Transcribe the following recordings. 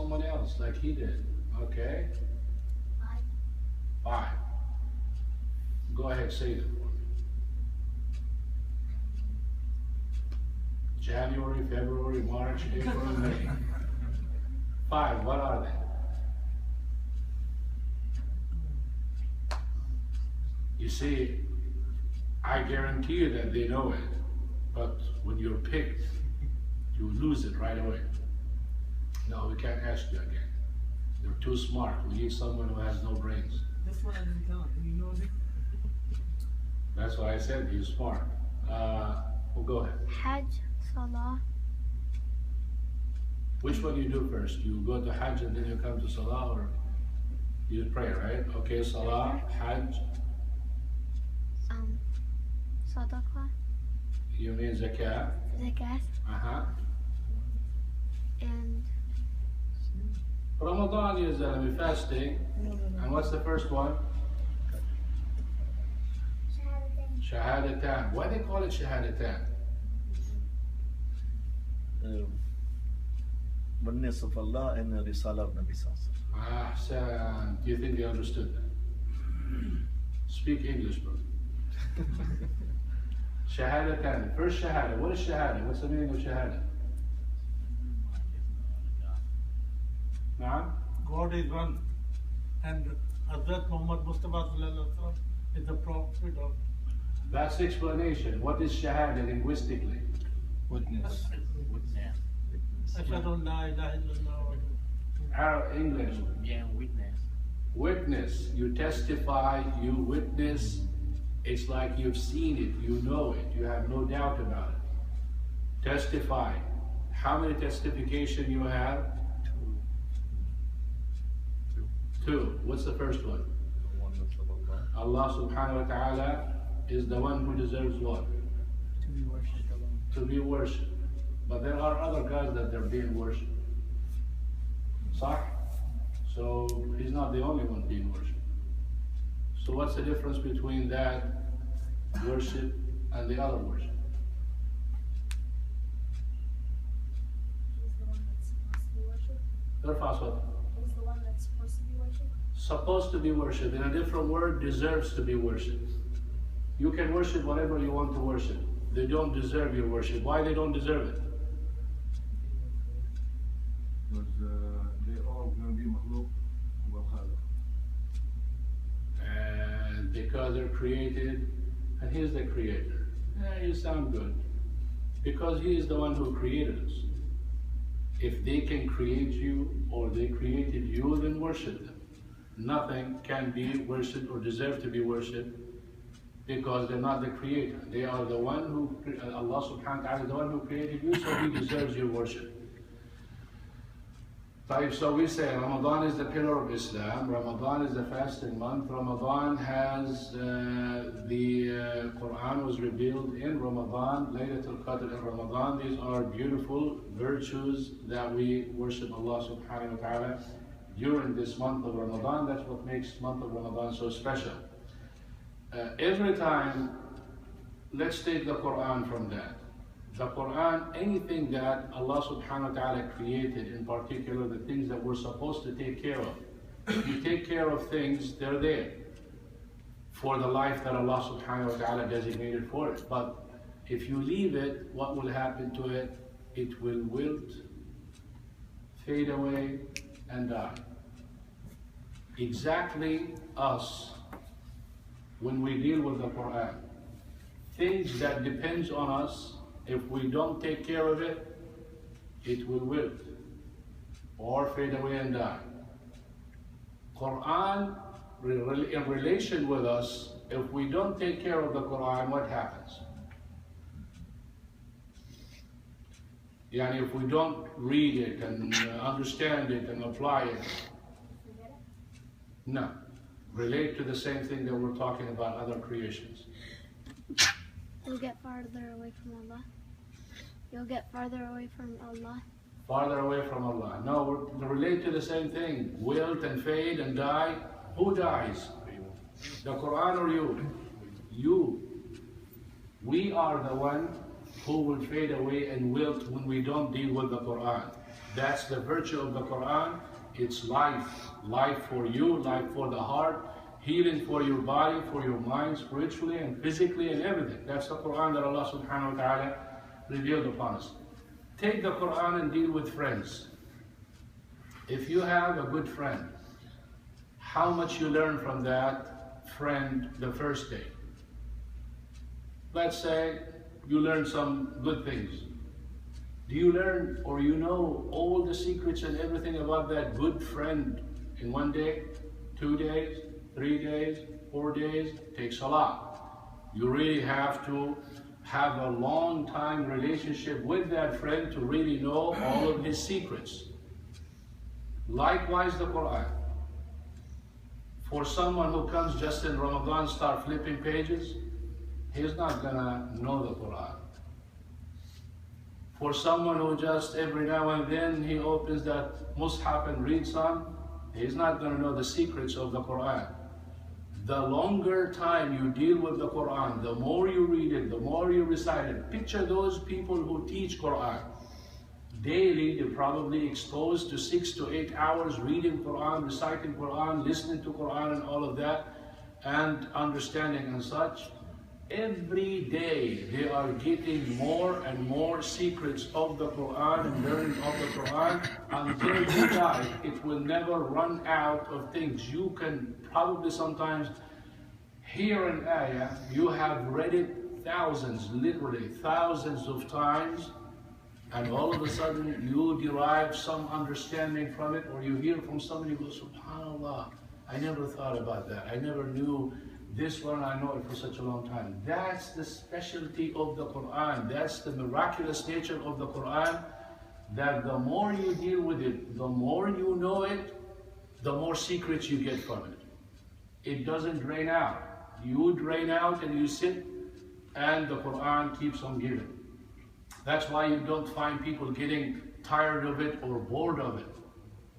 someone else like he did. Okay? 5. Go ahead, say them for me. January, February, March, April, May. 5, what are they? You see, I guarantee you that they know it, but when you're picked, you lose it right away. No, we can't ask you again. You're too smart. We need someone who has no brains. This one I didn't count. You know it? That's why I said he's smart. Well, go ahead. Hajj, Salah. Which one you do first? You go to Hajj and then you come to Salah, or you pray, right? Okay, Salah, Hajj. Sadaqah. You mean Zakah? Zakat. And Ramadan is fasting. And what's the first one? Shahadatan. Why they call it Shahadatan? Oneness of Allah and the Risala of Nabi Sallallahu Ahsan. Do you think they understood that? Speak English, bro. Shahadatan. First Shahada. What is Shahada? What's the meaning of Shahada? Naam? God is one, and Hazrat Muhammad Mustafa is the prophet of. That's explanation. What is Shahada linguistically? Witness. Ashhadu an la ilaha illallah. English. Yeah, witness. Witness. You testify, you witness. It's like you've seen it, you know it, you have no doubt about it. Testify. How many testification you have? 2. What's the first one? Allah subhanahu wa ta'ala is the one who deserves what? To be worshipped alone. To be worshipped. But there are other gods that they're being worshipped. Sah? So he's not the only one being worshipped. So what's the difference between that worship and the other worship? He's the one that's supposed to be worshipped. He's the one that's supposed to be worshipped. Supposed to be worshipped. In a different word, deserves to be worshipped. You can worship whatever you want to worship. They don't deserve your worship. Why they don't deserve it? Because they're all going to be makhluk wa khaliq. And because they're created, and He's the Creator. You sound good. Because He is the one who created us. If they can create you, or they created you, then worship them. Nothing can be worshipped or deserve to be worshipped because they're not the Creator. They are the one who, Allah subhanahu wa ta'ala is the one who created you, so He deserves your worship. So we say Ramadan is the pillar of Islam, Ramadan is the fasting month, Ramadan has the Quran was revealed in Ramadan, Laylatul Qadr in Ramadan. These are beautiful virtues that we worship Allah subhanahu wa ta'ala during this month of Ramadan. That's what makes month of Ramadan so special. Every time, let's take the Quran from that. The Quran, anything that Allah subhanahu wa ta'ala created, in particular the things that we're supposed to take care of. If you take care of things, they're there for the life that Allah subhanahu wa ta'ala designated for it. But if you leave it, what will happen to it? It will wilt, fade away, and die. Exactly us when we deal with the Quran. Things that depends on us, if we don't take care of it, it will wilt or fade away and die. Quran, in relation with us, if we don't take care of the Quran, what happens? Yani if we don't read it and understand it and apply it, no. Relate to the same thing that we're talking about other creations. You'll get farther away from Allah. You'll get farther away from Allah. Farther away from Allah. No, we relate to the same thing. Wilt and fade and die. Who dies? The Quran or you? You. We are the one who will fade away and wilt when we don't deal with the Quran. That's the virtue of the Quran. It's life. Life for you, life for the heart, healing for your body, for your mind, spiritually and physically and everything. That's the Quran that Allah subhanahu wa ta'ala revealed upon us. Take the Quran and deal with friends. If you have a good friend, how much you learn from that friend the first day. Let's say you learn some good things. Do you learn or you know all the secrets and everything about that good friend in 1 day, 2 days, 3 days, 4 days? It takes a lot. You really have to have a long time relationship with that friend to really know all of his secrets. Likewise the Quran. For someone who comes just in Ramadan, start flipping pages, he's not gonna know the Quran. For someone who just every now and then he opens that mushaf and reads some, he's not gonna know the secrets of the Quran. The longer time you deal with the Quran, the more you read it, the more you recite it. Picture those people who teach Quran. Daily, they're probably exposed to 6 to 8 hours reading Quran, reciting Quran, listening to Quran and all of that, and understanding and such. Every day, they are getting more and more secrets of the Quran and learning of the Quran until they die. It will never run out of things. You can probably sometimes hear an ayah, you have read it thousands, literally thousands of times, and all of a sudden you derive some understanding from it, or you hear from somebody who goes, SubhanAllah, I never thought about that. I never knew this one, I know it for such a long time. That's the specialty of the Quran. That's the miraculous nature of the Quran, that the more you deal with it, the more you know it, the more secrets you get from it. It doesn't drain out. You drain out and you sit, and the Quran keeps on giving. That's why you don't find people getting tired of it or bored of it.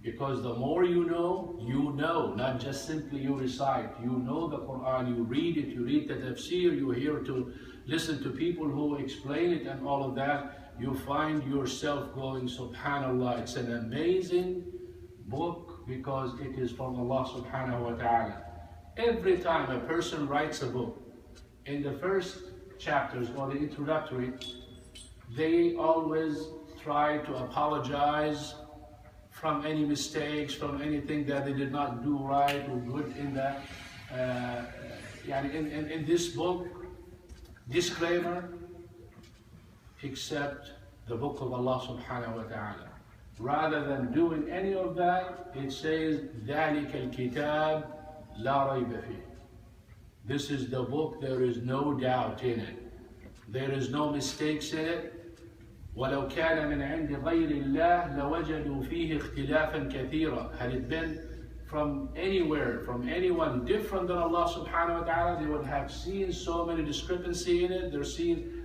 Because the more you know, not just simply you recite. You know the Quran, you read it, you read the tafsir, you hear to listen to people who explain it and all of that. You find yourself going, SubhanAllah, it's an amazing book because it is from Allah subhanahu wa ta'ala. Every time a person writes a book, in the first chapters or the introductory, they always try to apologize from any mistakes, from anything that they did not do right or good in that. In this book, disclaimer, except the book of Allah subhanahu wa ta'ala. Rather than doing any of that, it says, ذَلِكَ الْكِتَابِ لَا رَيْبَ فِيهِ. This is the book, there is no doubt in it. There is no mistakes in it. وَلَوْ كَانَ مِنْ عِنْدِ غَيْرِ اللَّهِ لَوَجَدُوا فِيهِ اخْتِلَافًا كَثِيرًا. Had it been from anywhere, from anyone different than Allah subhanahu wa ta'ala, they would have seen so many discrepancies in it.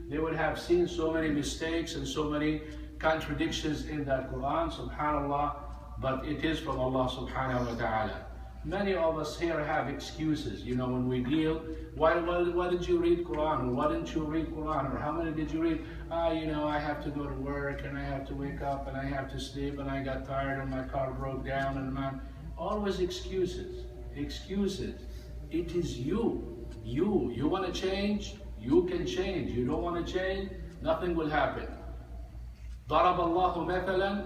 They would have seen so many mistakes and so many contradictions in that Quran, subhanallah. But it is from Allah subhanahu wa ta'ala. Many of us here have excuses, when we deal, why did you read Quran? Or why didn't you read Quran? Or how many did you read? I have to go to work, and I have to wake up, and I have to sleep, and I got tired, and my car broke down, and always excuses. Excuses. It is you. You want to change? You can change. You don't want to change? Nothing will happen. ضرب الله مثلا.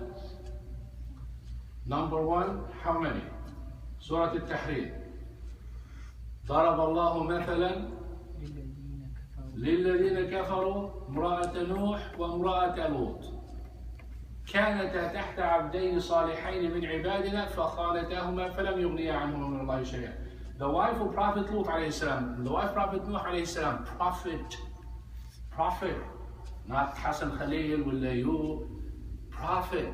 Number 1, how many? سورة التحريم. ضرب الله مثلا للذين كفروا امرأة نوح وامرأة لوط كانتا تحت عبدين صالحين من عبادنا فخانتاهما فلم يغنيا عنهما من الله شيئا. The wife of Prophet Lut alayhi salam, and the wife of Prophet Nuh alayhi salam, prophet, not Hasan Khalil, prophet.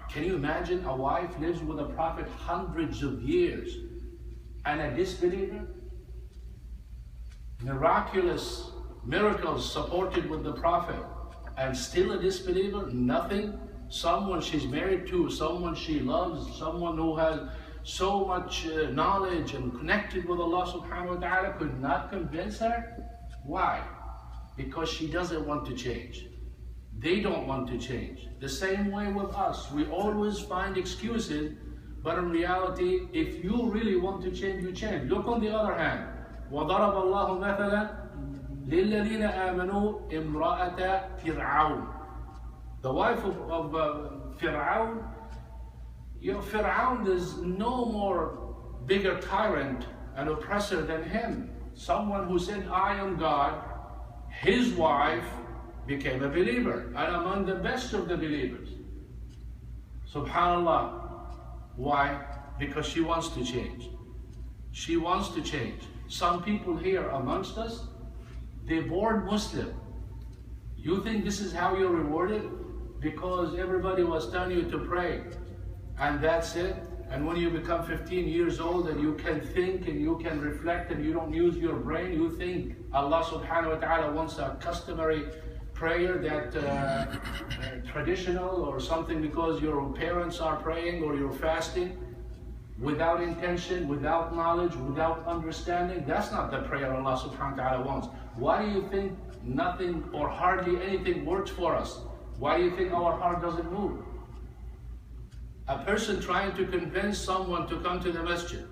Can you imagine a wife lives with a prophet hundreds of years and a disbeliever? Miraculous miracles supported with the prophet and still a disbeliever? Nothing? Someone she's married to, someone she loves, someone who has so much knowledge and connected with Allah subhanahu wa ta'ala could not convince her? Why? Because she doesn't want to change. They don't want to change. The same way with us. We always find excuses, but in reality, if you really want to change, you change. Look on the other hand. وَضَرَبَ اللَّهُ مَثَلًا لِلَّذِينَ آمَنُوا إِمْرَأَةَ فِرْعَوْنَ. The wife of Fir'aun, Fir'aun is no more bigger tyrant and oppressor than him. Someone who said, I am God, his wife became a believer and among the best of the believers. Subhanallah. Why? Because she wants to change. She wants to change. Some people here amongst us, they're born Muslim. You think this is how you're rewarded? Because everybody was telling you to pray, and that's it. And when you become 15 years old and you can think and you can reflect and you don't use your brain, you think Allah subhanahu wa ta'ala wants a customary prayer that traditional or something because your parents are praying or you're fasting without intention, without knowledge, without understanding. That's not the prayer Allah subhanahu wa ta'ala wants. Why do you think nothing or hardly anything works for us? Why do you think our heart doesn't move? A person trying to convince someone to come to the masjid,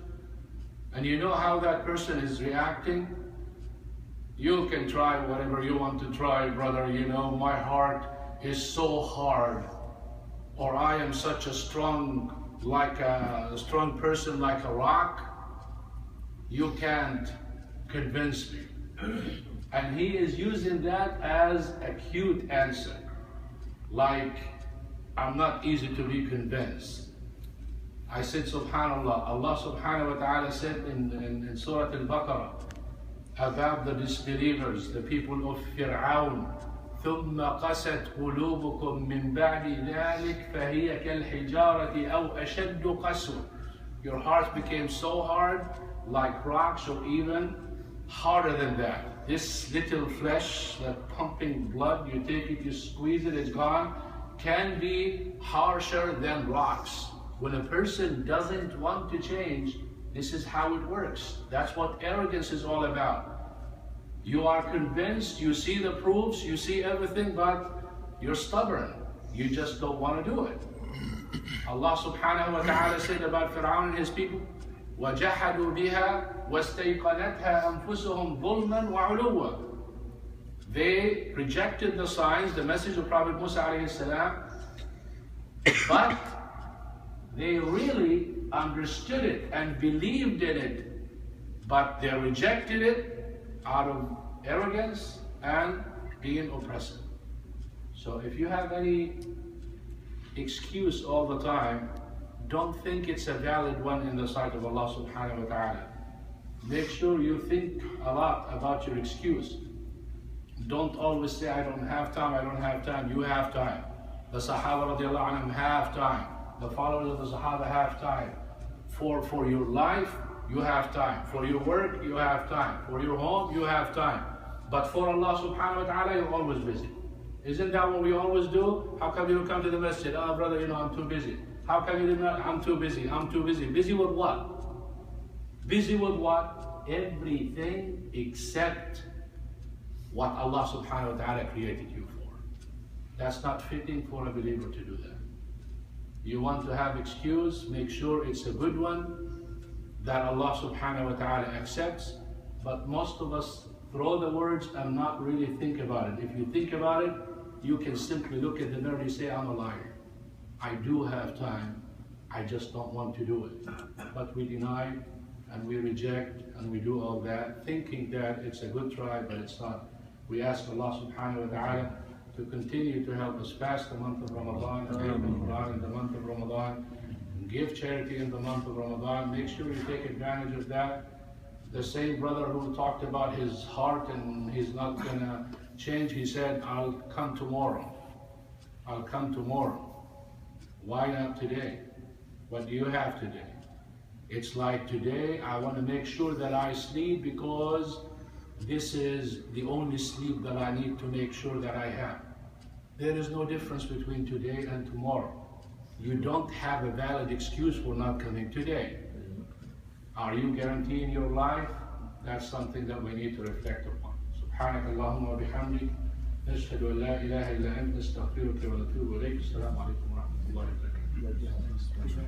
and you know how that person is reacting. You can try whatever you want to try, brother. You know, my heart is so hard, or I am such a strong person like a rock. You can't convince me. And he is using that as a cute answer. Like, I'm not easy to be convinced. I said, subhanallah, Allah subhanahu wa ta'ala said in Surah Al-Baqarah about the disbelievers, the people of Fir'aun, ثُمَّ قَسَتْ قُلُوبُكُم مِّن بَعْدِ ذَلِكَ فَهِيَ كَالْحِجَارَةِ أَوْ أَشَدُّ قَسْوَةً. Your hearts became so hard, like rocks, or even harder than that. This little flesh, that pumping blood, you take it, you squeeze it, it's gone, can be harsher than rocks. When a person doesn't want to change, this is how it works. That's what arrogance is all about. You are convinced, you see the proofs, you see everything, but you're stubborn. You just don't want to do it. Allah subhanahu wa ta'ala said about Fir'aun and his people, وَجَحَدُوا بِهَا وَاسْتَيْقَنَتْهَا أَنفُسُهُمْ ظُلْمًا وَعُلُوًّا. They rejected the signs, the message of Prophet Musa alayhi salam, but they really understood it and believed in it, but they rejected it out of arrogance and being oppressive. So if you have any excuse all the time, don't think it's a valid one in the sight of Allah subhanahu wa ta'ala. Make sure you think a lot about your excuse. Don't always say, I don't have time, I don't have time. You have time. The Sahaba radiallahu anhum have time. The followers of the Sahaba have time. For your life, you have time. For your work, you have time. For your home, you have time. But for Allah subhanahu wa ta'ala, you're always busy. Isn't that what we always do? How come you don't come to the masjid? Oh, brother, you know, I'm too busy. How come you did not? I'm too busy. I'm too busy. Busy with what? Busy with what? Everything except what Allah subhanahu wa ta'ala created you for. That's not fitting for a believer to do that. You want to have excuse, make sure it's a good one that Allah subhanahu wa ta'ala accepts. But most of us throw the words and not really think about it. If you think about it, you can simply look at the mirror and say, I'm a liar. I do have time, I just don't want to do it. But we deny and we reject and we do all that, thinking that it's a good try, but it's not. We ask Allah subhanahu wa ta'ala to continue to help us fast the month of Ramadan, and read the Quran in the month of Ramadan, and give charity in the month of Ramadan. Make sure you take advantage of that. The same brother who talked about his heart and he's not gonna change, he said, I'll come tomorrow. I'll come tomorrow. Why not today? What do you have today? It's like today, I want to make sure that I sleep because this is the only sleep that I need to make sure that I have. There is no difference between today and tomorrow. You don't have a valid excuse for not coming today. Are you guaranteeing your life? That's something that we need to reflect upon. Subhanakallahumma wa bihamdik. نشهد أن لا إله إلا أنت نستغفرك ونتوب إليك. السلام عليكم ورحمة الله وبركاته.